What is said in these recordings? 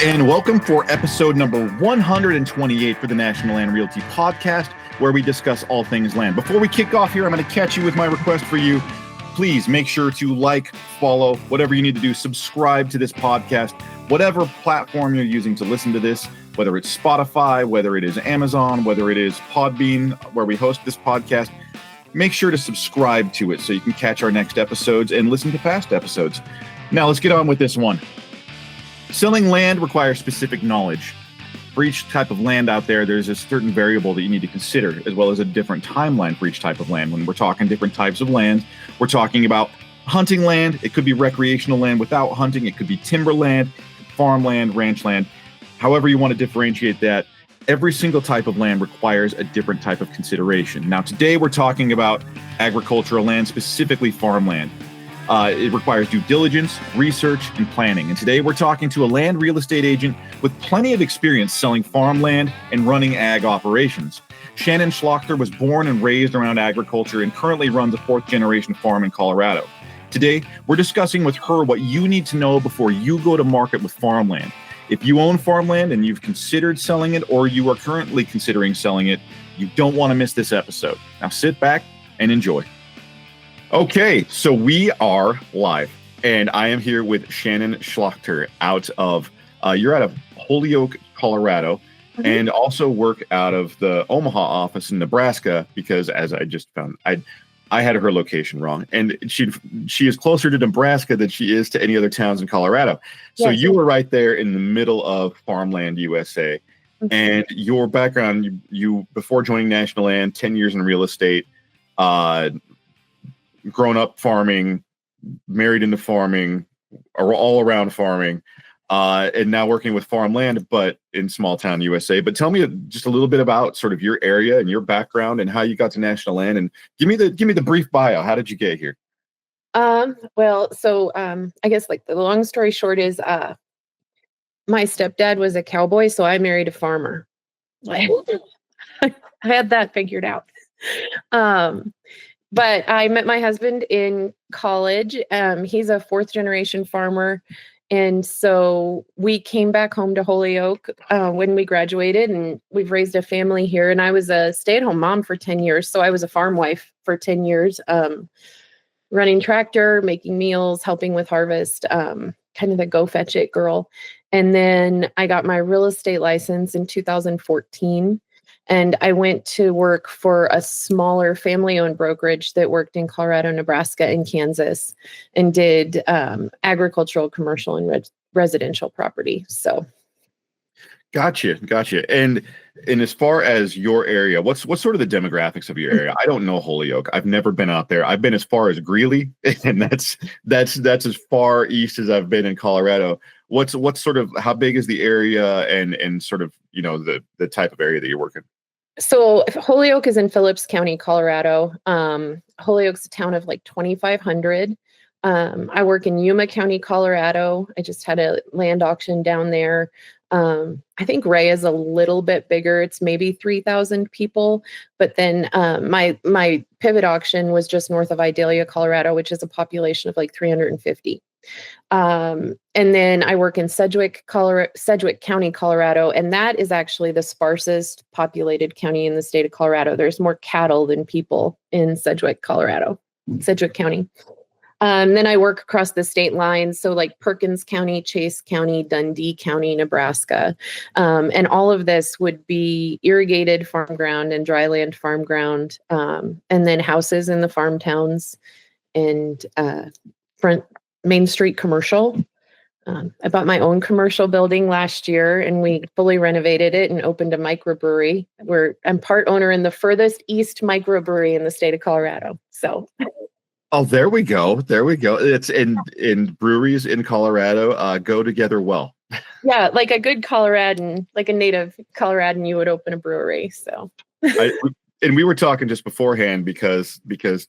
and welcome for episode number 128 for the National Land Realty Podcast, where we discuss all things land. Before we kick off here, I'm going to catch you with my request for you. Please make sure to like, follow, whatever you need to do, subscribe to this podcast, whatever platform you're using to listen to this, whether it's Spotify, whether it is Amazon, whether it is Podbean, where we host this podcast. Make sure to subscribe to it so you can catch our next episodes and listen to past episodes. Now let's get on with this one. Selling land requires specific knowledge. For each type of land out there, there's a certain variable that you need to consider, as well as a different timeline for each type of land. When we're talking different types of land, we're talking about hunting land. It could be recreational land without hunting. It could be timberland, farmland, ranch land. However you want to differentiate that, every single type of land requires a different type of consideration. Now, today we're talking about agricultural land, specifically farmland. It requires due diligence, research, and planning. And today we're talking to a land real estate agent with plenty of experience selling farmland and running ag operations. Shannon Schlachter was born and raised around agriculture and currently runs a fourth-generation farm in Colorado. Today, we're discussing with her what you need to know before you go to market with farmland. If you own farmland and you've considered selling it, or you are currently considering selling it, you don't want to miss this episode. Now sit back and enjoy. Okay, so we are live, and I am here with Shannon Schlachter you're out of Holyoke, Colorado, and also work out of the Omaha office in Nebraska, because as I just found, I had her location wrong, and she is closer to Nebraska than she is to any other towns in Colorado. So yes. You were right there in the middle of Farmland, USA, and your background, you before joining National Land, 10 years in real estate, grown up farming, married into farming, or all around farming, and now working with Farmland, but in small town USA. But tell me just a little bit about sort of your area and your background and how you got to National Land, and give me the brief bio. How did you get here? I guess like the long story short is my stepdad was a cowboy, so I married a farmer. I had that figured out. But I met my husband in college. He's a fourth generation farmer. And so we came back home to Holyoke when we graduated, and we've raised a family here. And I was a stay-at-home mom for 10 years. So I was a farm wife for 10 years, running tractor, making meals, helping with harvest, kind of the go fetch it girl. And then I got my real estate license in 2014. And I went to work for a smaller family-owned brokerage that worked in Colorado, Nebraska, and Kansas, and did agricultural, commercial, and residential property. So, Gotcha. And as far as your area, what's sort of the demographics of your area? I don't know Holyoke. I've never been out there. I've been as far as Greeley, and that's as far east as I've been in Colorado. What's sort of, how big is the area, and sort of, the type of area that you're working? So Holyoke is in Phillips County, Colorado. Holyoke's a town of like 2,500. I work in Yuma County, Colorado. I just had a land auction down there. I think Ray is a little bit bigger. It's maybe 3,000 people. But then my pivot auction was just north of Idalia, Colorado, which is a population of like 350. And then I work in Sedgwick County, Colorado, and that is actually the sparsest populated county in the state of Colorado. There's more cattle than people in Sedgwick County. Then I work across the state lines. So like Perkins County, Chase County, Dundee County, Nebraska. And all of this would be irrigated farm ground and dryland farm ground. And then houses in the farm towns and front Main Street commercial. I bought my own commercial building last year, and we fully renovated it and opened a microbrewery. I'm part owner in the furthest east microbrewery in the state of Colorado. So, oh, there we go. It's in breweries in Colorado go together well. Yeah, like a good Coloradan, like a native Coloradan, you would open a brewery. So. And we were talking just beforehand because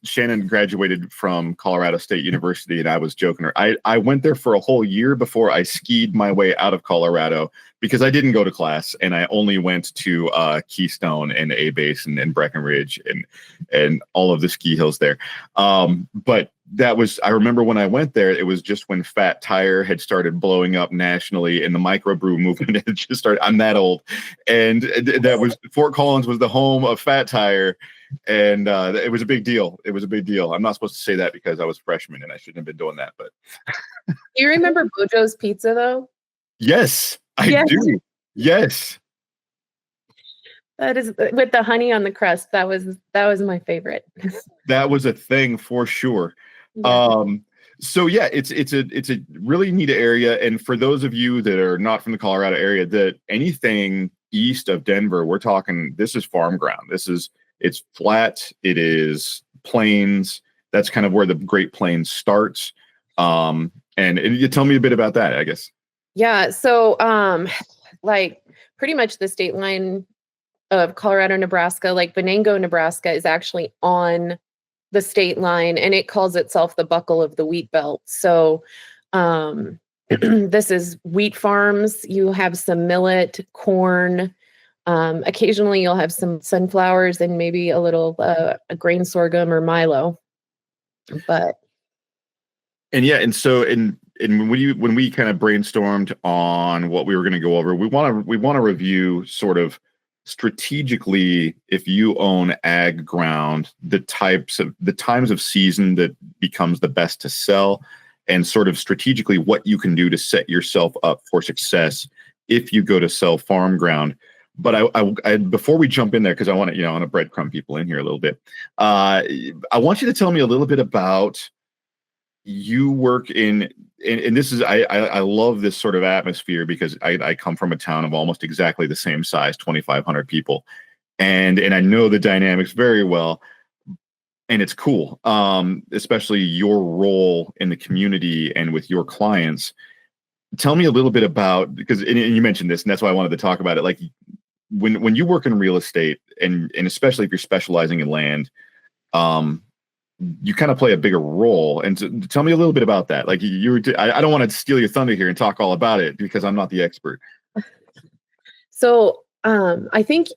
Shannon graduated from Colorado State University, and I was joking her. I went there for a whole year before I skied my way out of Colorado, because I didn't go to class, and I only went to Keystone and A Base and Breckenridge and all of the ski hills there. But I remember when I went there, it was just when Fat Tire had started blowing up nationally and the microbrew movement had just started. I'm that old. And that was Fort Collins was the home of Fat Tire. And it was a big deal. It was a big deal. I'm not supposed to say that because I was a freshman and I shouldn't have been doing that. But Do you remember Bojo's Pizza though? yes, I do. Yes. That is with the honey on the crust. That was my favorite. That was a thing for sure. Yeah. So yeah, it's a really neat area. And for those of you that are not from the Colorado area, that anything east of Denver, we're talking, this is farm ground. It's flat. It is plains. That's kind of where the Great Plains starts. And you tell me a bit about that, I guess. Yeah. So, like pretty much the state line of Colorado, Nebraska, like Venango, Nebraska is actually on the state line and it calls itself the buckle of the wheat belt. So, this is wheat farms. You have some millet, corn. Occasionally you'll have some sunflowers and maybe a little a grain sorghum or Milo. But and when we kind of brainstormed on what we were going to go over, we want to review sort of strategically, if you own ag ground, the times of season that becomes the best to sell, and sort of strategically what you can do to set yourself up for success if you go to sell farm ground. But I before we jump in there, because I want to breadcrumb people in here a little bit. I want you to tell me a little bit about you work in, and this is I love this sort of atmosphere because I come from a town of almost exactly the same size, 2,500 people, and I know the dynamics very well, and it's cool, especially your role in the community and with your clients. Tell me a little bit about, because and you mentioned this, and that's why I wanted to talk about it. Like when you work in real estate, and especially if you're specializing in land, you kind of play a bigger role. And tell me a little bit about that. Like I don't want to steal your thunder here and talk all about it because I'm not the expert. So I think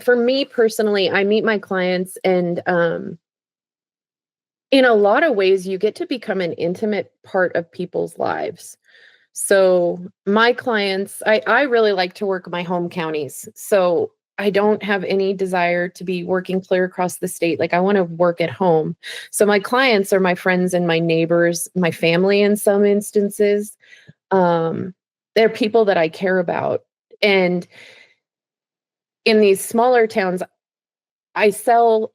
for me personally, I meet my clients and in a lot of ways you get to become an intimate part of people's lives. So my clients, I really like to work my home counties. So I don't have any desire to be working clear across the state. Like I want to work at home. So my clients are my friends and my neighbors, my family in some instances. They're people that I care about. And in these smaller towns, I sell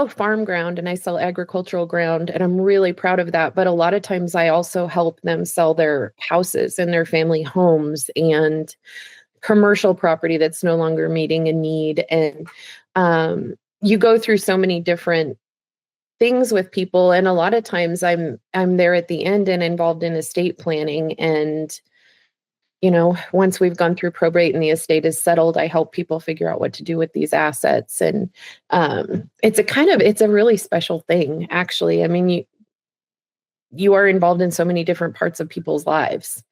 farm ground and I sell agricultural ground, and I'm really proud of that. But a lot of times I also help them sell their houses and their family homes and commercial property that's no longer meeting a need. And you go through so many different things with people. And a lot of times I'm there at the end and involved in estate planning. And, once we've gone through probate and the estate is settled, I help people figure out what to do with these assets. And it's a really special thing, actually. I mean, you are involved in so many different parts of people's lives.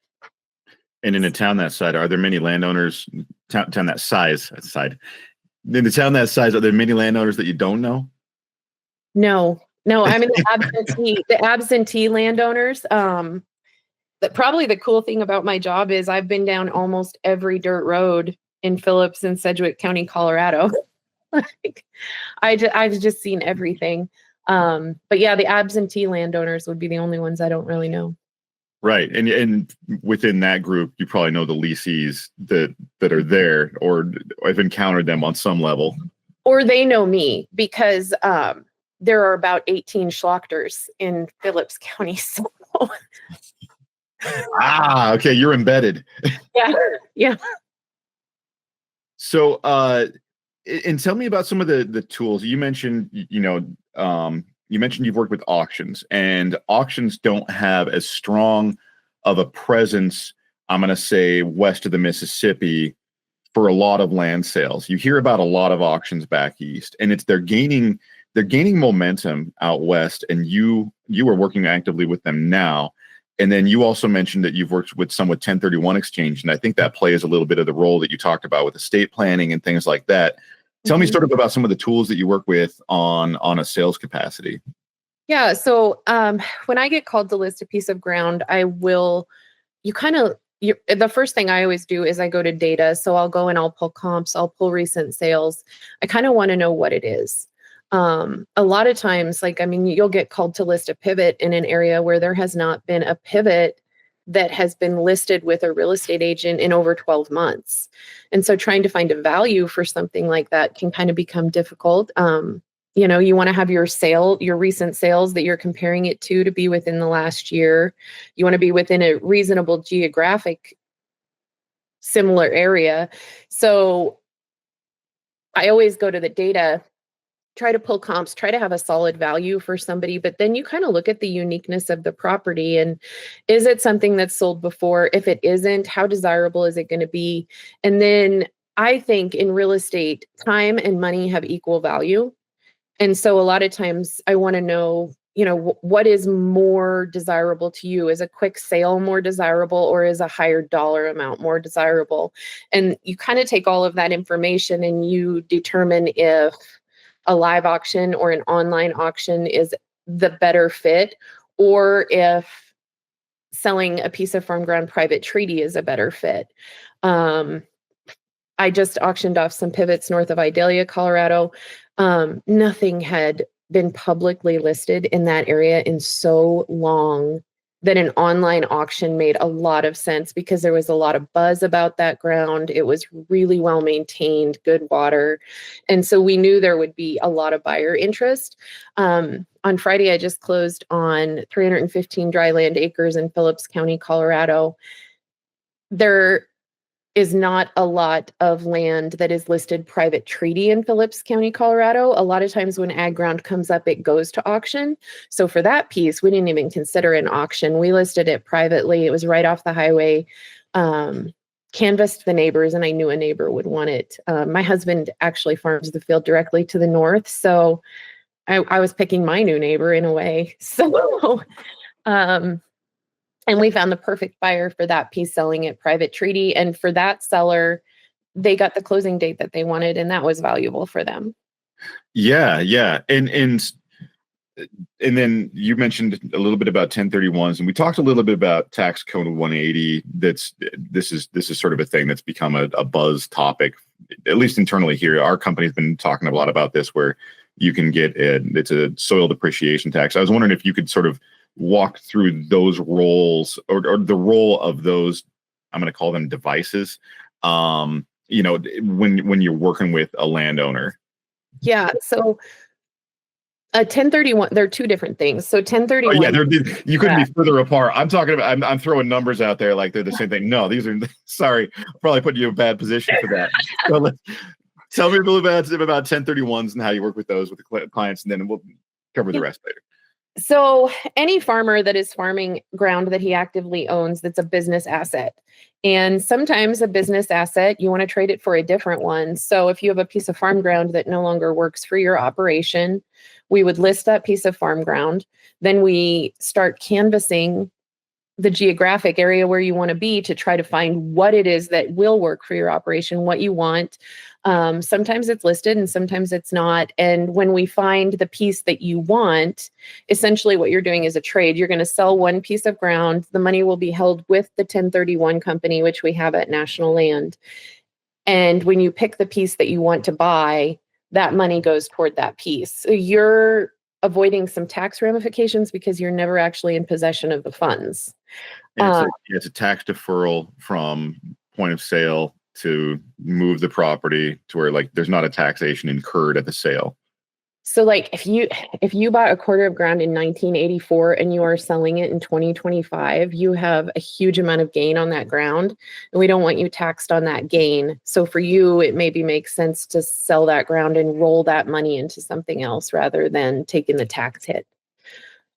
And in a town that size, are there many landowners? Town that size, in the town that size, are there many landowners that you don't know? No. I mean the absentee landowners. Probably the cool thing about my job is I've been down almost every dirt road in Phillips and Sedgwick County, Colorado. I've just seen everything. But yeah, the absentee landowners would be the only ones I don't really know. Right. And within that group, you probably know the leasees that are there, or I've encountered them on some level. Or they know me because there are about 18 Schlachters in Phillips County. So. Okay. You're embedded. Yeah. So, and tell me about some of the tools you mentioned. You mentioned you've worked with auctions, and auctions don't have as strong of a presence, I'm going to say, west of the Mississippi for a lot of land sales. You hear about a lot of auctions back east, and they're gaining momentum out west, and you are working actively with them now. And then you also mentioned that you've worked with 1031 exchange, and I think that plays a little bit of the role that you talked about with estate planning and things like that. Tell me sort of about some of the tools that you work with on a sales capacity. Yeah. So when I get called to list a piece of ground, the first thing I always do is I go to data. So I'll go and I'll pull comps, I'll pull recent sales. I kind of want to know what it is. A lot of times, you'll get called to list a pivot in an area where there has not been a pivot that has been listed with a real estate agent in over 12 months. And so trying to find a value for something like that can kind of become difficult. You want to have your recent sales that you're comparing it to be within the last year. You want to be within a reasonable geographic similar area. So I always go to the data, try to pull comps, try to have a solid value for somebody, but then you kind of look at the uniqueness of the property and is it something that's sold before? If it isn't, how desirable is it going to be? And then I think in real estate, time and money have equal value. And so a lot of times I want to know, what is more desirable to you? Is a quick sale more desirable, or is a higher dollar amount more desirable? And you kind of take all of that information and you determine if a live auction or an online auction is the better fit, or if selling a piece of farm ground private treaty is a better fit. I just auctioned off some pivots north of Idalia, Colorado. Nothing had been publicly listed in that area in so long that an online auction made a lot of sense because there was a lot of buzz about that ground. It was really well maintained, good water. And so we knew there would be a lot of buyer interest. On Friday, I just closed on 315 dry land acres in Phillips County, Colorado. There is not a lot of land that is listed private treaty in Phillips County, Colorado. A lot of times when ag ground comes up, it goes to auction. So for that piece, we didn't even consider an auction. We listed it privately. It was right off the highway, canvassed the neighbors, and I knew a neighbor would want it. My husband actually farms the field directly to the north. So I was picking my new neighbor in a way. So, and we found the perfect buyer for that piece selling at private treaty. And for that seller, they got the closing date that they wanted, and that was valuable for them. Yeah, yeah. And then you mentioned a little bit about 1031s, and we talked a little bit about tax code 180. This is sort of a thing that's become a buzz topic, at least internally here. Our company's been talking a lot about this, where you can get it's a soil depreciation tax. I was wondering if you could sort of walk through those roles or the role of those, I'm going to call them devices, when you're working with a landowner. Yeah. So a 1031, they're two different things. So 1031. You couldn't be further apart. I'm talking about, I'm throwing numbers out there like they're the same thing. No, these are, sorry, probably putting you in a bad position for that. So tell me a little bit about 1031s and how you work with those with the clients, and then we'll cover the rest later. So any farmer that is farming ground that he actively owns, that's a business asset. And sometimes a business asset, you want to trade it for a different one. So if you have a piece of farm ground that no longer works for your operation, we would list that piece of farm ground. Then we start canvassing the geographic area where you want to be to try to find what it is that will work for your operation, what you want. Sometimes it's listed and sometimes it's not. And when we find the piece that you want, essentially what you're doing is a trade. You're going to sell one piece of ground. The money will be held with the 1031 company, which we have at National Land. And when you pick the piece that you want to buy, that money goes toward that piece. So you're avoiding some tax ramifications because you're never actually in possession of the funds. It's a tax deferral from point of sale to move the property to where there's not a taxation incurred at the sale. So if you bought a quarter of ground in 1984 and you are selling it in 2025, you have a huge amount of gain on that ground, and we don't want you taxed on that gain. So for you, it maybe makes sense to sell that ground and roll that money into something else rather than taking the tax hit.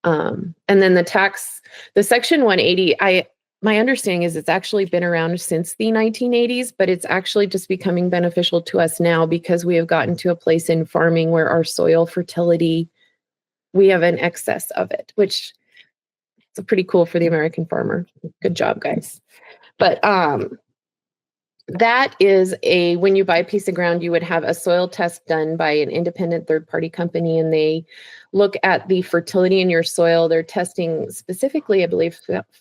And then the Section 180, my understanding is it's actually been around since the 1980s, but it's actually just becoming beneficial to us now because we have gotten to a place in farming where our soil fertility, we have an excess of it, which is pretty cool for the American farmer. Good job, guys. But That is when you buy a piece of ground, you would have a soil test done by an independent third-party company, and they look at the fertility in your soil. They're testing specifically, I believe,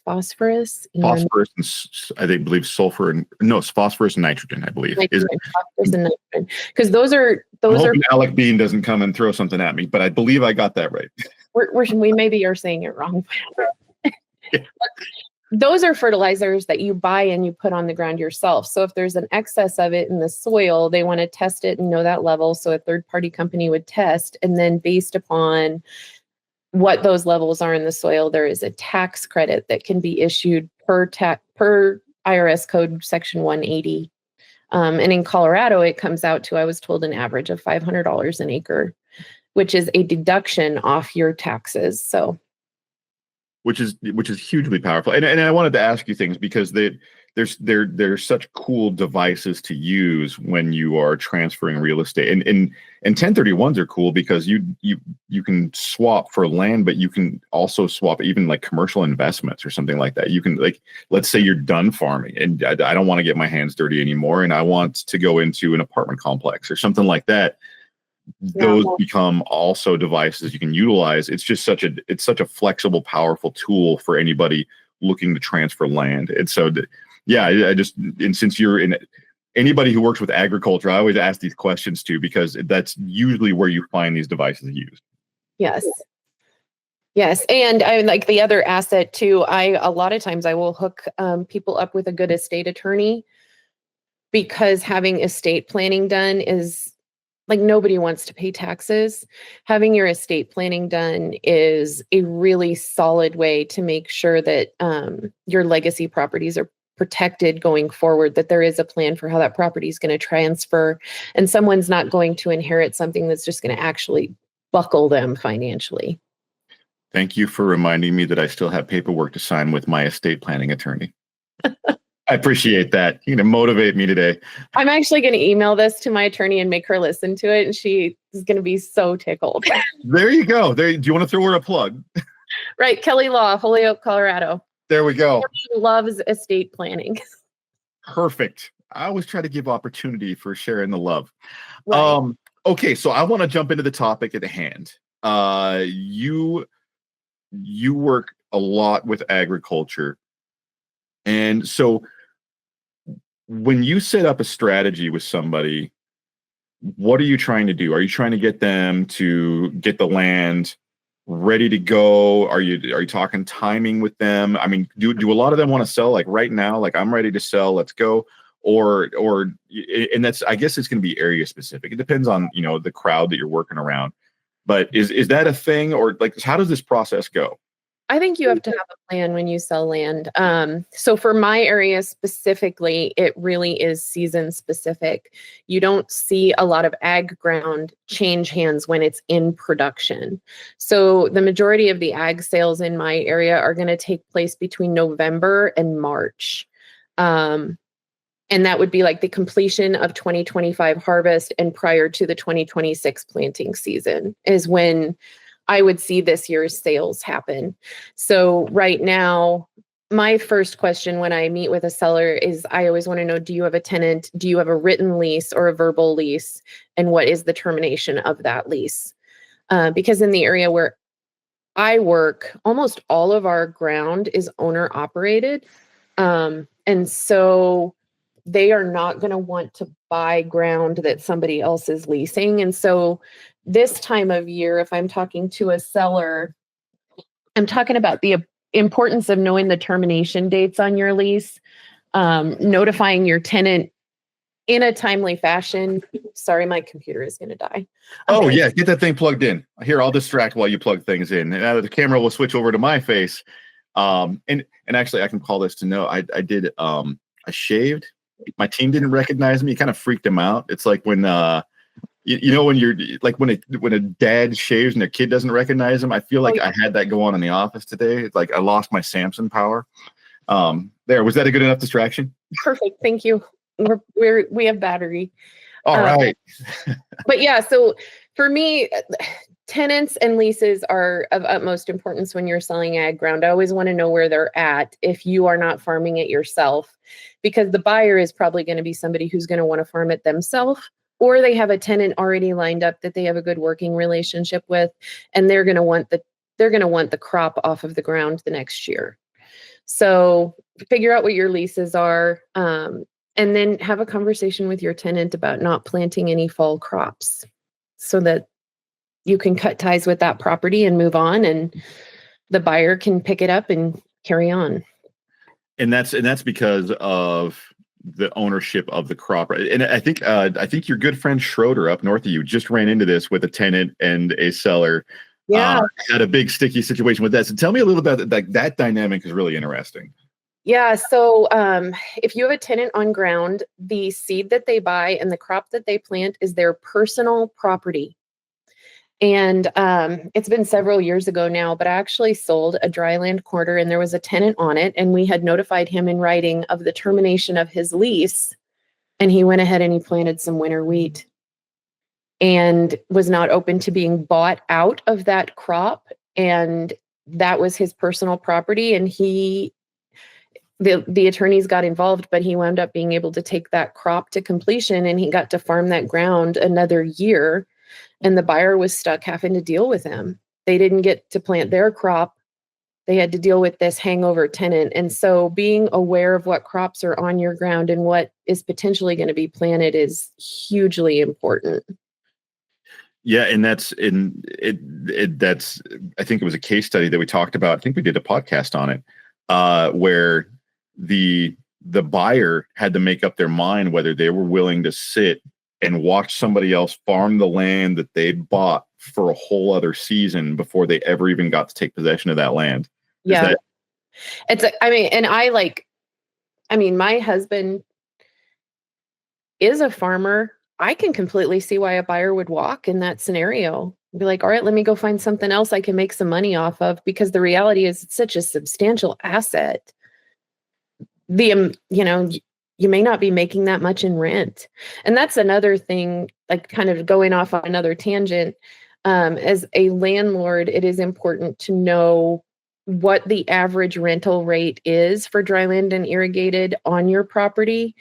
phosphorus. Phosphorus and I believe sulfur it's phosphorus and nitrogen, I believe. Phosphorus and nitrogen. Because those are Alec Bean doesn't come and throw something at me, but I believe I got that right. We maybe are saying it wrong. Yeah. Those are fertilizers that you buy and you put on the ground yourself. So if there's an excess of it in the soil, they want to test it and know that level. So a third-party company would test, and then based upon what those levels are in the soil, there is a tax credit that can be issued per IRS code section 180. And in Colorado, it comes out to, I was told, an average of $500 an acre, which is a deduction off your taxes. So, which is hugely powerful. And I wanted to ask you things because there's such cool devices to use when you are transferring real estate. And 1031s are cool because you can swap for land, but you can also swap even like commercial investments or something like that. You can, like, let's say you're done farming and I don't want to get my hands dirty anymore, and I want to go into an apartment complex or something like that. Those become also devices you can utilize. It's just such a flexible, powerful tool for anybody looking to transfer land. And so, and since you're in anybody who works with agriculture, I always ask these questions too, because that's usually where you find these devices used. Yes. And I like the other asset too. A lot of times I will hook people up with a good estate attorney, because having estate planning done is, like, nobody wants to pay taxes. Having your estate planning done is a really solid way to make sure that your legacy properties are protected going forward, that there is a plan for how that property is going to transfer, and someone's not going to inherit something that's just going to actually buckle them financially. Thank you for reminding me that I still have paperwork to sign with my estate planning attorney. I appreciate that. You're going to motivate me today. I'm actually going to email this to my attorney and make her listen to it, and she is going to be so tickled. There you go. Do you want to throw her a plug? Right. Kelly Law, Holyoke, Colorado. There we go. She loves estate planning. Perfect. I always try to give opportunity for sharing the love. Right. Okay, so I want to jump into the topic at hand. You work a lot with agriculture. And so when you set up a strategy with somebody, what are you trying to do? Are you trying to get them to get the land ready to go? Are you talking timing with them? I mean, do a lot of them want to sell like right now? Like, I'm ready to sell, let's go. Or and that's, I guess it's going to be area specific. It depends on, the crowd that you're working around. But is that a thing, or like, how does this process go? I think you have to have a plan when you sell land. So for my area specifically, it really is season specific. You don't see a lot of ag ground change hands when it's in production. So the majority of the ag sales in my area are going to take place between November and March. And that would be like the completion of 2025 harvest and prior to the 2026 planting season is when I would see this year's sales happen. So right now, my first question when I meet with a seller is, I always want to know, do you have a tenant? Do you have a written lease or a verbal lease? And what is the termination of that lease? Because in the area where I work, almost all of our ground is owner operated. And so they are not going to want to buy ground that somebody else is leasing. And so this time of year, if I'm talking to a seller, I'm talking about the importance of knowing the termination dates on your lease, notifying your tenant in a timely fashion. Sorry, my computer is going to die. Oh, yeah. Get that thing plugged in. Here, I'll distract while you plug things in. And the camera will switch over to my face. And actually, I can call this to know I did I shaved. My team didn't recognize me. It kind of freaked them out. It's like when when you're like when a dad shaves and their kid doesn't recognize him. I feel like I had that go on in the office today. It's like I lost my Samson power. Was that a good enough distraction? Perfect. Thank you. We have battery. All right. But yeah, so for me, tenants and leases are of utmost importance when you're selling ag ground. I always want to know where they're at if you are not farming it yourself, because the buyer is probably going to be somebody who's going to want to farm it themselves, or they have a tenant already lined up that they have a good working relationship with, and they're going to want the crop off of the ground the next year. So figure out what your leases are, and then have a conversation with your tenant about not planting any fall crops so that you can cut ties with that property and move on, and the buyer can pick it up and carry on. And that's because of the ownership of the crop. And I think your good friend Schroeder up north of you just ran into this with a tenant and a seller. Yeah. Had a big sticky situation with that. So tell me a little bit about that dynamic is really interesting. Yeah. So if you have a tenant on ground, the seed that they buy and the crop that they plant is their personal property. And it's been several years ago now, but I actually sold a dryland quarter and there was a tenant on it, and we had notified him in writing of the termination of his lease. And he went ahead and he planted some winter wheat and was not open to being bought out of that crop. And that was his personal property. And the attorneys got involved, but he wound up being able to take that crop to completion, and he got to farm that ground another year. And the buyer was stuck having to deal with him. They didn't get to plant their crop. They had to deal with this hangover tenant. And so being aware of what crops are on your ground and what is potentially going to be planted is hugely important. Yeah, and that's I think it was a case study that we talked about. I think we did a podcast on it, where the buyer had to make up their mind whether they were willing to sit and watch somebody else farm the land that they bought for a whole other season before they ever even got to take possession of that land. Yeah. My husband is a farmer. I can completely see why a buyer would walk in that scenario. Be like, all right, let me go find something else I can make some money off of, because the reality is it's such a substantial asset. You may not be making that much in rent. And that's another thing, like kind of going off on another tangent. As a landlord, it is important to know what the average rental rate is for dry land and irrigated on your property.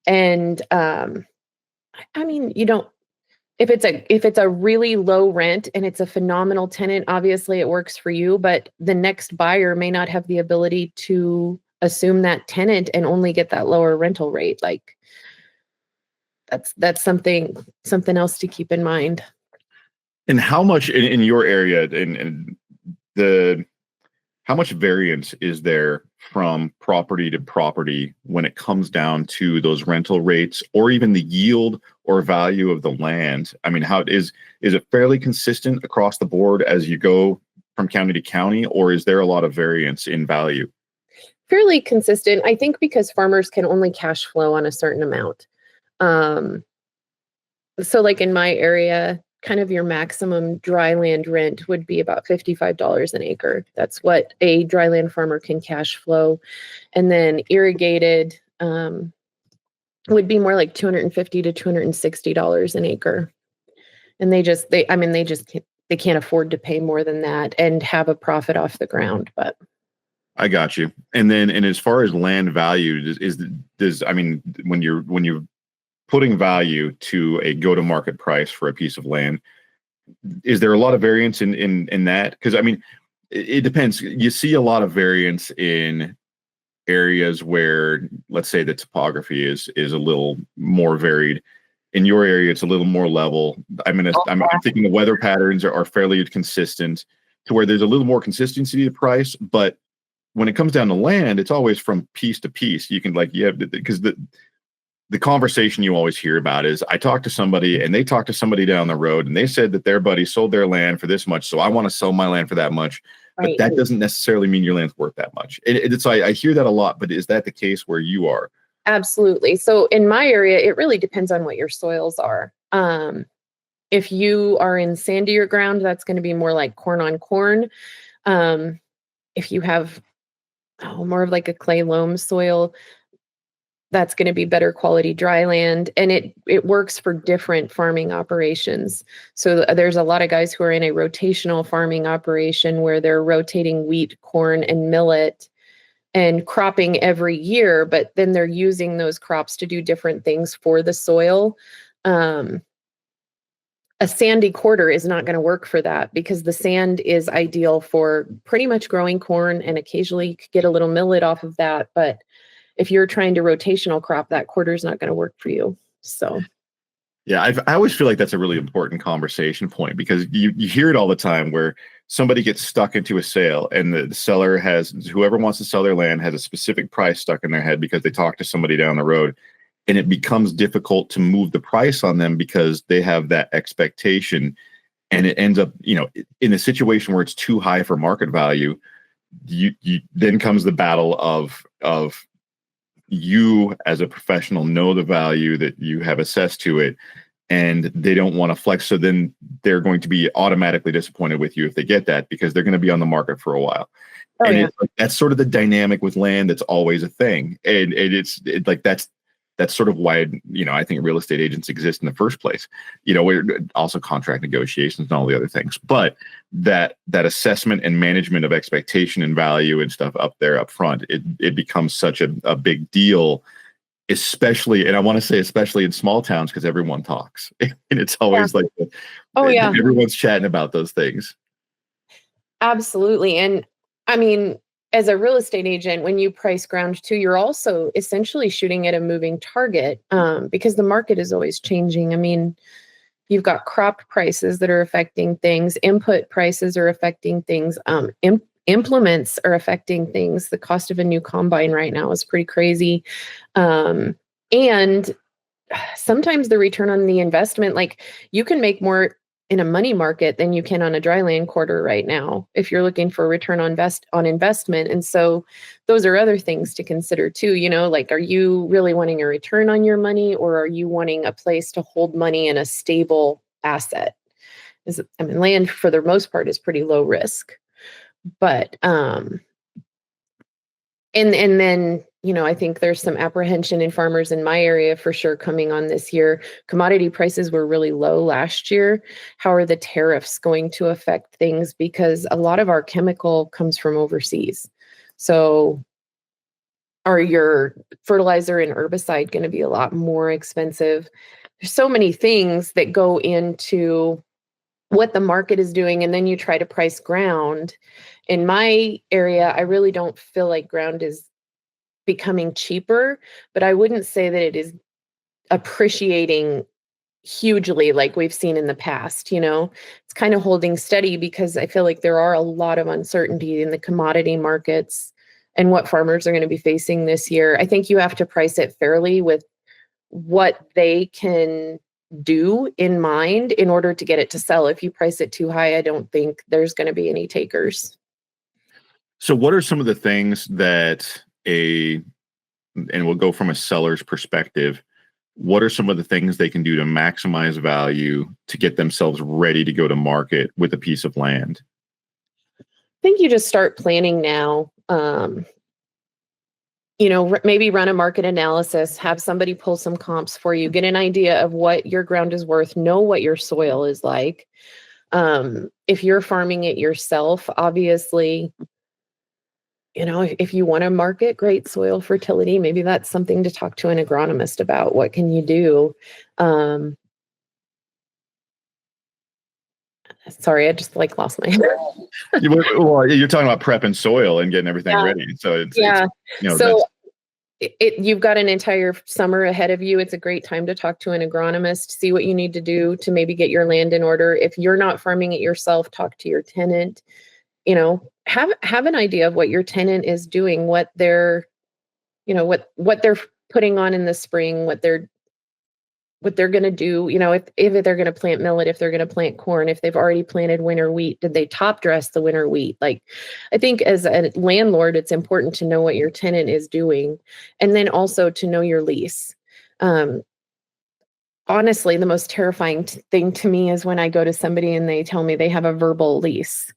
And if it's a really low rent and it's a phenomenal tenant, obviously it works for you, but the next buyer may not have the ability to assume that tenant and only get that lower rental rate. Like that's something else to keep in mind. And how much in your area and how much variance is there from property to property when it comes down to those rental rates or even the yield or value of the land? I mean, how is it fairly consistent across the board as you go from county to county, or is there a lot of variance in value? Fairly consistent, I think, because farmers can only cash flow on a certain amount. So like in my area, kind of your maximum dry land rent would be about $55 an acre. That's what a dry land farmer can cash flow. And then irrigated would be more like $250 to $260 an acre. And they can't afford to pay more than that and have a profit off the ground. But I got you. And as far as land value, when you're putting value to a go-to-market price for a piece of land, is there a lot of variance in that? Because it depends. You see a lot of variance in areas where, let's say, the topography is a little more varied. In your area, it's a little more level. I'm thinking the weather patterns are fairly consistent to where there's a little more consistency to price. But when it comes down to land, it's always from piece to piece. You can because the conversation you always hear about is, I talked to somebody and they talked to somebody down the road and they said that their buddy sold their land for this much, so I want to sell my land for that much. Right. But that doesn't necessarily mean your land's worth that much. I hear that a lot, but is that the case where you are? Absolutely. So in my area, it really depends on what your soils are. If you are in sandier ground, that's going to be more like corn on corn. If you have more of like a clay loam soil, that's going to be better quality dry land. And it works for different farming operations. So there's a lot of guys who are in a rotational farming operation where they're rotating wheat, corn, and millet and cropping every year, but then they're using those crops to do different things for the soil. A sandy quarter is not going to work for that because the sand is ideal for pretty much growing corn, and occasionally you could get a little millet off of that. But if you're trying to rotational crop, that quarter is not going to work for you. So, yeah, I always feel like that's a really important conversation point, because you hear it all the time where somebody gets stuck into a sale and the seller whoever wants to sell their land has a specific price stuck in their head because they talked to somebody down the road. And it becomes difficult to move the price on them because they have that expectation. And it ends up, in a situation where it's too high for market value, you then comes the battle of you as a professional know the value that you have assessed to it, and they don't want to flex. So then they're going to be automatically disappointed with you if they get that, because they're going to be on the market for a while. Oh, and yeah. That's sort of the dynamic with land. That's always a thing. And that's sort of why, I think real estate agents exist in the first place. We're also contract negotiations and all the other things, but that assessment and management of expectation and value and stuff up there up front, it becomes such a big deal, especially, and I want to say especially in small towns, because everyone talks and it's always everyone's chatting about those things. Absolutely. And I mean, as a real estate agent, when you price ground too, you're also essentially shooting at a moving target, because the market is always changing. I mean, you've got crop prices that are affecting things, input prices are affecting things, implements are affecting things. The cost of a new combine right now is pretty crazy. And sometimes the return on the investment, like you can make more in a money market than you can on a dry land quarter right now if you're looking for a return on investment. And so those are other things to consider too. Like, are you really wanting a return on your money, or are you wanting a place to hold money in a stable asset? Land for the most part is pretty low risk, but and then, I think there's some apprehension in farmers in my area for sure coming on this year. Commodity prices were really low last year. How are the tariffs going to affect things? Because a lot of our chemical comes from overseas. So are your fertilizer and herbicide going to be a lot more expensive? There's so many things that go into what the market is doing, and then you try to price ground. In my area, I really don't feel like ground is becoming cheaper, but I wouldn't say that it is appreciating hugely like we've seen in the past. It's kind of holding steady because I feel like there are a lot of uncertainty in the commodity markets and what farmers are going to be facing this year. I think you have to price it fairly with what they can do in mind in order to get it to sell. If you price it too high, I don't think there's going to be any takers. So what are some of the things that and we'll go from a seller's perspective, what are some of the things they can do to maximize value to get themselves ready to go to market with a piece of land? I think you just start planning now. Maybe run a market analysis, have somebody pull some comps for you, get an idea of what your ground is worth, know what your soil is like. If you're farming it yourself, obviously, if you want to market great soil fertility, maybe that's something to talk to an agronomist about. What can you do? Sorry, I just lost my head. Well, you're talking about prepping soil and getting everything ready. So you've got an entire summer ahead of you. It's a great time to talk to an agronomist, see what you need to do to maybe get your land in order. If you're not farming it yourself, talk to your tenant. Have an idea of what your tenant is doing, what they're putting on in the spring, what they're going to do, if they're going to plant millet, if they're going to plant corn, if they've already planted winter wheat, did they top dress the winter wheat? Like, I think as a landlord, it's important to know what your tenant is doing, and then also to know your lease. Honestly, the most terrifying thing to me is when I go to somebody and they tell me they have a verbal lease,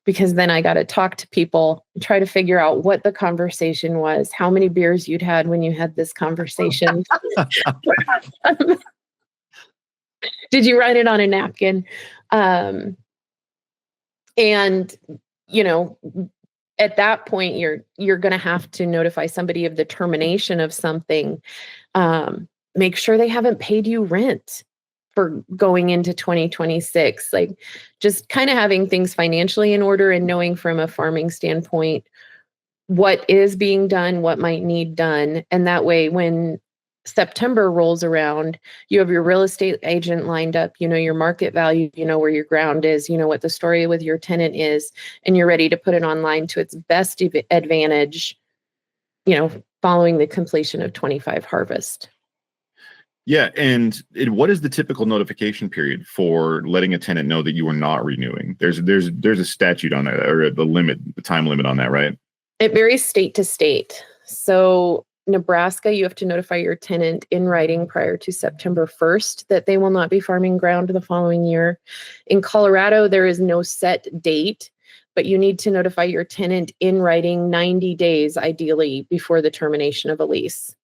because then I got to talk to people, try to figure out what the conversation was, how many beers you'd had when you had this conversation. Did you write it on a napkin? And, you know, at that point, you're going to have to notify somebody of the termination of something. Make sure they haven't paid you rent for going into 2026. Like, just kind of having things financially in order and knowing from a farming standpoint what is being done, what might need done. And that way, when September rolls around, you have your real estate agent lined up, you know your market value, you know where your ground is, you know what the story with your tenant is, and you're ready to put it online to its best advantage, you know, following the completion of 25 harvest. Yeah, and what is the typical notification period for letting a tenant know that you are not renewing? There's a statute on that, or the time limit on that, right? It varies state to state. So Nebraska, you have to notify your tenant in writing prior to September 1st that they will not be farming ground the following year. In Colorado, there is no set date, but you need to notify your tenant in writing 90 days, ideally, before the termination of a lease.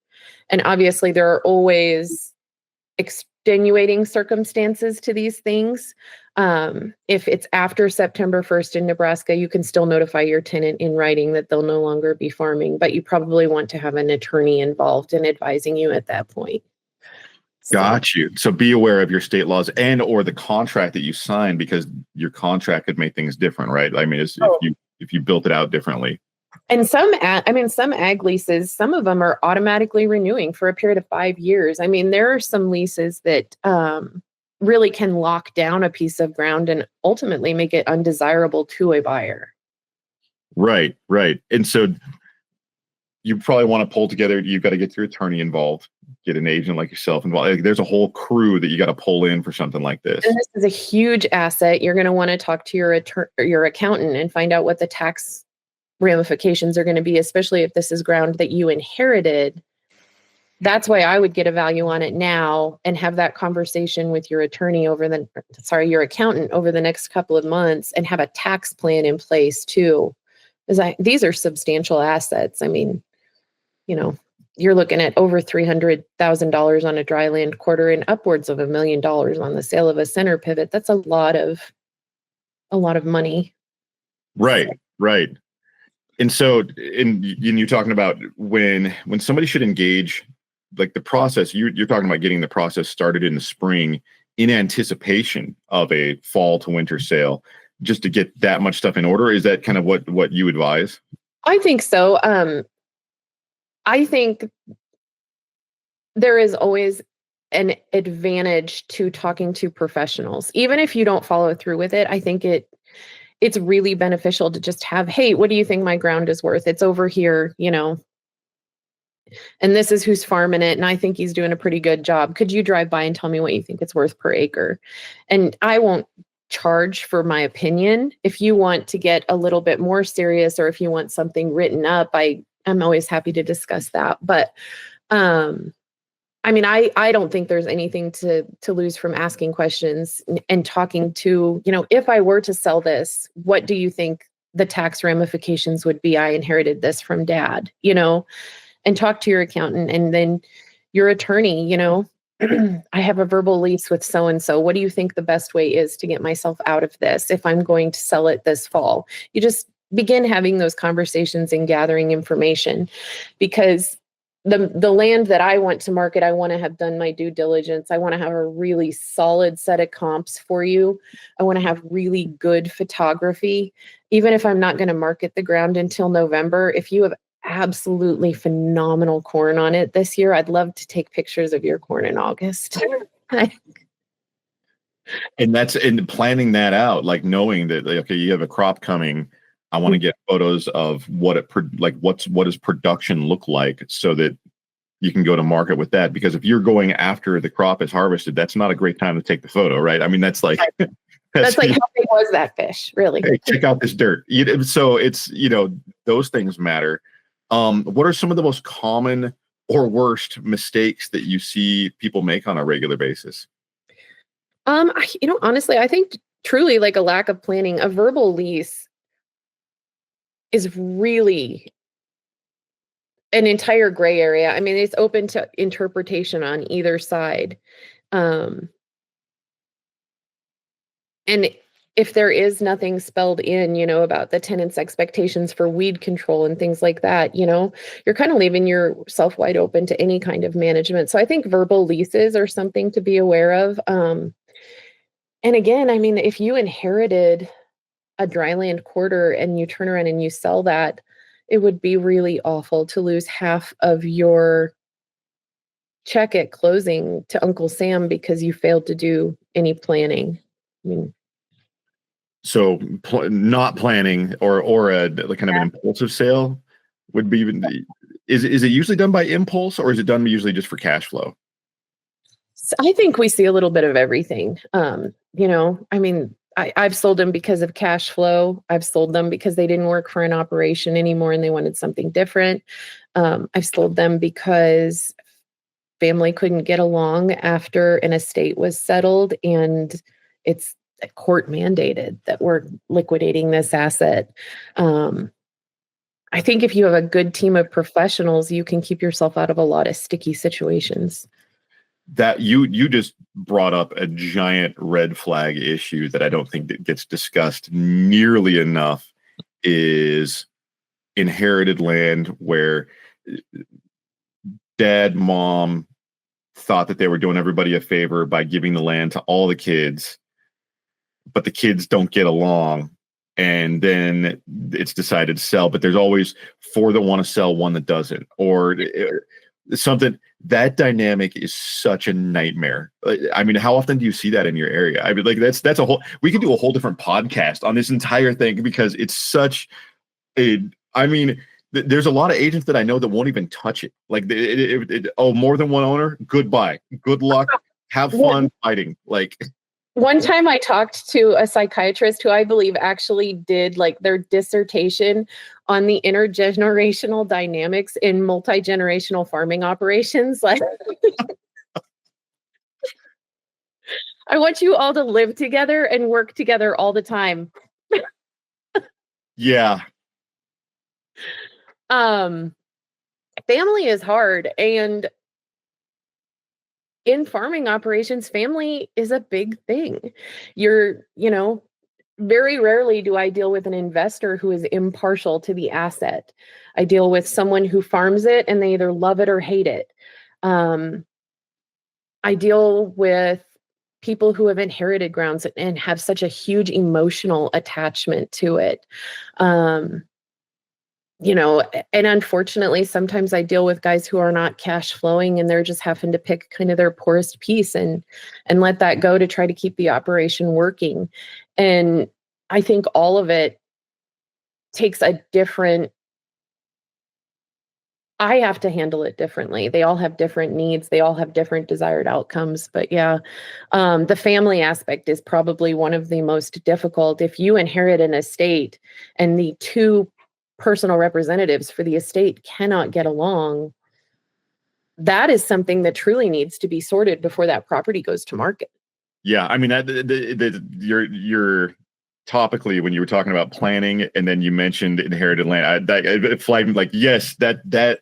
And obviously, there are always extenuating circumstances to these things. If it's after September 1st in Nebraska, you can still notify your tenant in writing that they'll no longer be farming, but you probably want to have an attorney involved in advising you at that point. Got you. So be aware of your state laws and or the contract that you sign, because your contract could make things different, right? I mean, if you built it out differently. And some ag leases, some of them are automatically renewing for a period of 5 years. I mean, there are some leases that really can lock down a piece of ground and ultimately make it undesirable to a buyer. Right. And so you probably want to pull together, you've got to get your attorney involved, get an agent like yourself involved. Like, there's a whole crew that you got to pull in for something like this. And this is a huge asset. You're going to want to talk to your accountant and find out what the tax ramifications are going to be, especially if this is ground that you inherited. That's why I would get a value on it now and have that conversation with your attorney your accountant over the next couple of months, and have a tax plan in place too. These are substantial assets. I mean, you know, you're looking at over $300,000 on a dry land quarter and upwards of $1 million on the sale of a center pivot. That's a lot of money. Right. And so, you're talking about when somebody should engage, like the process, you're talking about getting the process started in the spring in anticipation of a fall to winter sale, just to get that much stuff in order. Is that kind of what you advise? I think so. I think there is always an advantage to talking to professionals. Even if you don't follow through with it, I think it's really beneficial to just have, hey, what do you think my ground is worth? It's over here, you know, and this is who's farming it, and I think he's doing a pretty good job. Could you drive by and tell me what you think it's worth per acre? And I won't charge for my opinion. If you want to get a little bit more serious, or if you want something written up, I'm always happy to discuss that. But I mean, I don't think there's anything to lose from asking questions and talking to, you know, if I were to sell this, what do you think the tax ramifications would be? I inherited this from dad, you know, and talk to your accountant and then your attorney, you know, I have a verbal lease with so-and-so. What do you think the best way is to get myself out of this if I'm going to sell it this fall? You just begin having those conversations and gathering information, because the land that I want to market, I want to have done my due diligence. I want to have a really solid set of comps for you. I want to have really good photography. Even if I'm not going to market the ground until November, if you have absolutely phenomenal corn on it this year, I'd love to take pictures of your corn in August. And planning that out, like knowing that, okay, you have a crop coming. I want to get photos of what does production look like, so that you can go to market with that. Because if you're going after the crop is harvested, that's not a great time to take the photo, right? I mean, that's like that's like, how big was that fish, really? Hey, check out this dirt. So it's, you know, those things matter. What are some of the most common or worst mistakes that you see people make on a regular basis? You know, honestly, I think truly like a lack of planning. A verbal lease is really an entire gray area. I mean, it's open to interpretation on either side. And if there is nothing spelled in, about the tenant's expectations for weed control and things like that, you're kind of leaving yourself wide open to any kind of management. So I think verbal leases are something to be aware of. And again, I mean, if you inherited a dryland quarter and you turn around and you sell that, it would be really awful to lose half of your check at closing to Uncle Sam because you failed to do any planning. I mean, so not planning or a kind of an impulsive sale would be. Is it usually done by impulse, or is it done usually just for cash flow? So I think we see a little bit of everything. I mean, I've sold them because of cash flow. I've sold them because they didn't work for an operation anymore and they wanted something different. I've sold them because family couldn't get along after an estate was settled and it's court mandated that we're liquidating this asset. I think if you have a good team of professionals, you can keep yourself out of a lot of sticky situations. That you just brought up a giant red flag issue that I don't think that gets discussed nearly enough is inherited land where dad, mom thought that they were doing everybody a favor by giving the land to all the kids, but the kids don't get along. And then it's decided to sell, but there's always 4 that want to sell, 1 that doesn't, or something. That dynamic is such a nightmare. I mean, how often do you see that in your area? I mean, like that's a whole, we could do a whole different podcast on this entire thing because it's such a, I mean, there's a lot of agents that I know that won't even touch it. Like, more than one owner, goodbye, good luck, have fun fighting. Like, one time I talked to a psychiatrist who I believe actually did like their dissertation on the intergenerational dynamics in multi-generational farming operations. Like, I want you all to live together and work together all the time. Yeah. Family is hard, and in farming operations, family is a big thing. Very rarely do I deal with an investor who is impartial to the asset. I deal with someone who farms it and they either love it or hate it. I deal with people who have inherited grounds and have such a huge emotional attachment to it. And unfortunately, sometimes I deal with guys who are not cash flowing and they're just having to pick kind of their poorest piece and let that go to try to keep the operation working. And I think all of it takes a different, I have to handle it differently. They all have different needs. They all have different desired outcomes. But yeah, the family aspect is probably one of the most difficult. If you inherit an estate and the 2 personal representatives for the estate cannot get along, that is something that truly needs to be sorted before that property goes to market. Yeah, I mean, you're topically when you were talking about planning, and then you mentioned inherited land. It flagged me like, yes, that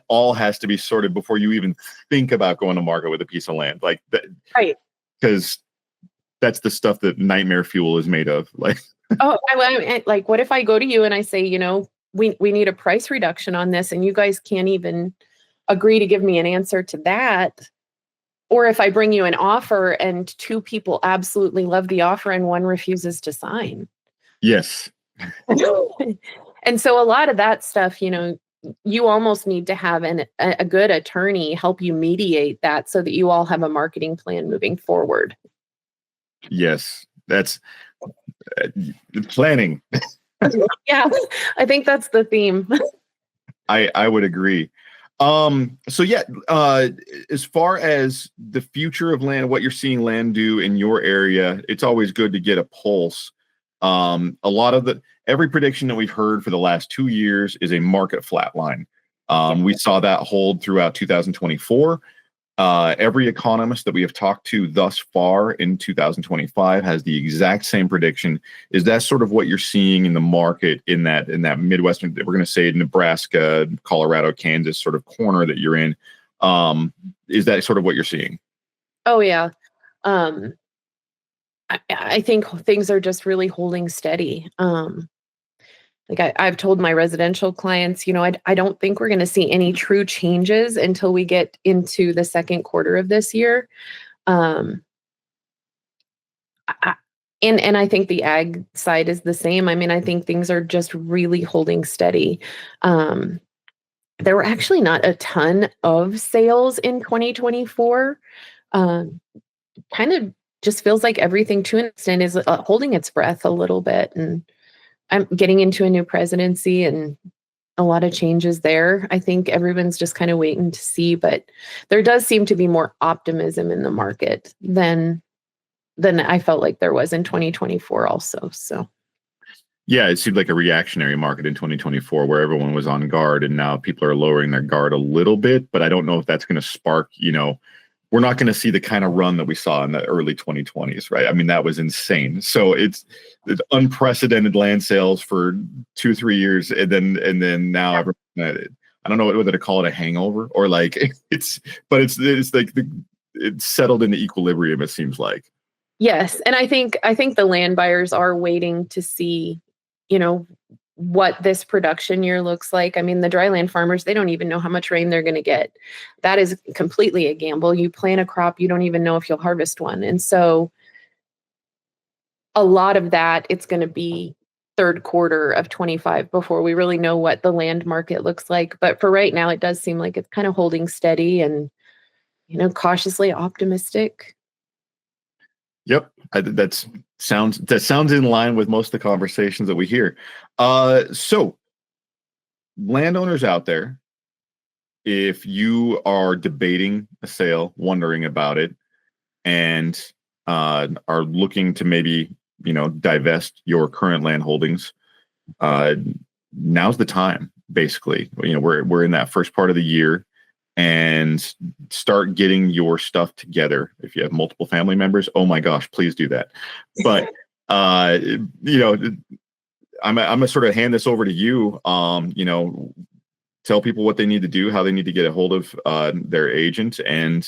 all has to be sorted before you even think about going to market with a piece of land, like that, right? Because that's the stuff that nightmare fuel is made of, like. Oh, like, what if I go to you and I say, we need a price reduction on this, and you guys can't even agree to give me an answer to that? Or if I bring you an offer and 2 people absolutely love the offer and 1 refuses to sign. Yes. And so a lot of that stuff, you almost need to have a good attorney help you mediate that so that you all have a marketing plan moving forward. Yes, that's planning. Yeah, I think that's the theme. I would agree. So yeah, as far as the future of land, what you're seeing land do in your area, it's always good to get a pulse. A lot of every prediction that we've heard for the last 2 years is a market flatline. We saw that hold throughout 2024. Every economist that we have talked to thus far in 2025 has the exact same prediction. Is that sort of what you're seeing in the market in that Midwestern, we're going to say Nebraska, Colorado, Kansas sort of corner that you're in? Is that sort of what you're seeing? Oh yeah. I think things are just really holding steady. Like I've told my residential clients, I don't think we're going to see any true changes until we get into the second quarter of this year. Um, I, and I think the ag side is the same. I mean, I think things are just really holding steady. There were actually not a ton of sales in 2024. Um, Kind of just feels like everything to an extent is holding its breath a little bit. And I'm getting into a new presidency and a lot of changes there. I think everyone's just kind of waiting to see, but there does seem to be more optimism in the market than I felt like there was in 2024 also. So Yeah, it seemed like a reactionary market in 2024 where everyone was on guard, and now people are lowering their guard a little bit, but I don't know if that's going to spark, we're not going to see the kind of run that we saw in the early 2020s, right? I mean, that was insane. So it's unprecedented land sales for 2-3 years, and then now everyone, I don't know whether to call it a hangover or like it's like it's settled into equilibrium. It seems like. yes, and I think the land buyers are waiting to see, what this production year looks like. I mean, the dryland farmers, they don't even know how much rain they're going to get. That is completely a gamble. You plant a crop, you don't even know if you'll harvest one. And so a lot of that, it's going to be third quarter of 25 before we really know what the land market looks like. But for right now, it does seem like it's kind of holding steady and, cautiously optimistic. Yep, that sounds in line with most of the conversations that we hear. So landowners out there, if you are debating a sale, wondering about it, and are looking to maybe divest your current land holdings, now's the time. Basically, we're in that first part of the year, and start getting your stuff together. If you have multiple family members, oh my gosh, please do that. But I'm gonna sort of hand this over to you. Tell people what they need to do, how they need to get a hold of their agent, and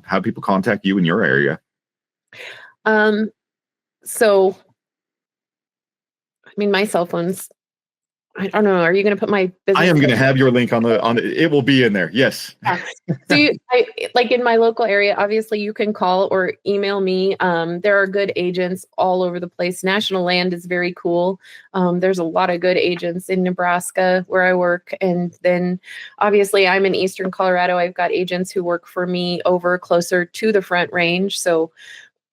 have people contact you in your area. So, I mean, my cell phone's, I don't know. Are you going to put my business? I am going to have your link on the. It will be in there. Yes. Yeah. So, like in my local area, obviously you can call or email me. There are good agents all over the place. National Land is very cool. There's a lot of good agents in Nebraska where I work, and then obviously I'm in Eastern Colorado. I've got agents who work for me over closer to the Front Range. So.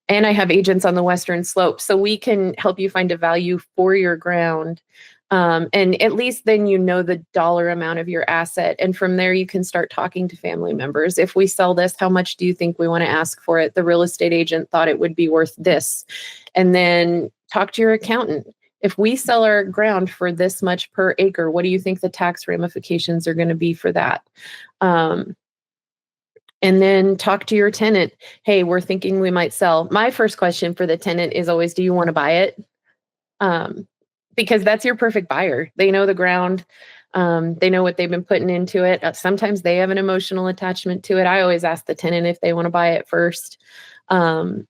And I have agents on the Western Slope. So we can help you find a value for your ground. And at least then the dollar amount of your asset. And from there, you can start talking to family members. If we sell this, how much do you think we want to ask for it? The real estate agent thought it would be worth this. And then talk to your accountant. If we sell our ground for this much per acre, what do you think the tax ramifications are going to be for that? And then talk to your tenant. Hey, we're thinking we might sell. My first question for the tenant is always, do you want to buy it? Because that's your perfect buyer. They know the ground. They know what they've been putting into it. Sometimes they have an emotional attachment to it. I always ask the tenant if they want to buy it first. Have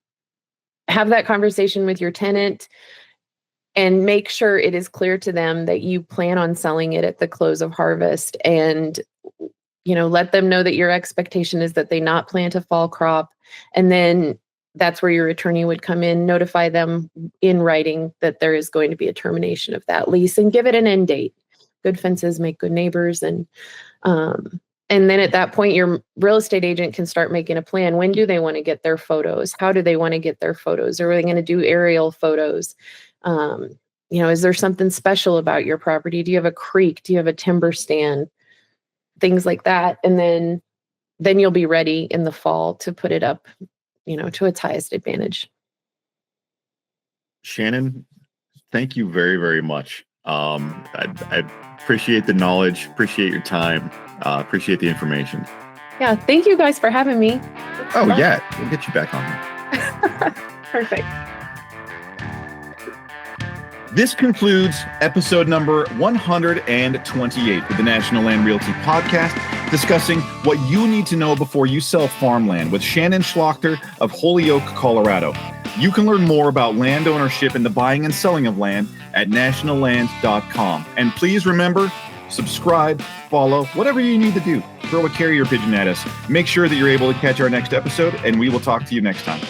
that conversation with your tenant and make sure it is clear to them that you plan on selling it at the close of harvest, and let them know that your expectation is that they not plant a fall crop. And then that's where your attorney would come in, notify them in writing that there is going to be a termination of that lease, and give it an end date. Good fences make good neighbors. And then at that point, your real estate agent can start making a plan. When do they want to get their photos? How do they want to get their photos? Are they going to do aerial photos? Is there something special about your property? Do you have a creek? Do you have a timber stand? Things like that. And then you'll be ready in the fall to put it up, to its highest advantage. Shannon, thank you very, very much. I appreciate the knowledge, appreciate your time, appreciate the information. Yeah. Thank you guys for having me. Oh, yeah. We'll get you back on here. Perfect. This concludes episode number 128 of the National Land Realty Podcast, discussing what you need to know before you sell farmland with Shannon Schlachter of Holyoke, Colorado. You can learn more about land ownership and the buying and selling of land at nationalland.com. And please remember, subscribe, follow, whatever you need to do. Throw a carrier pigeon at us. Make sure that you're able to catch our next episode, and we will talk to you next time.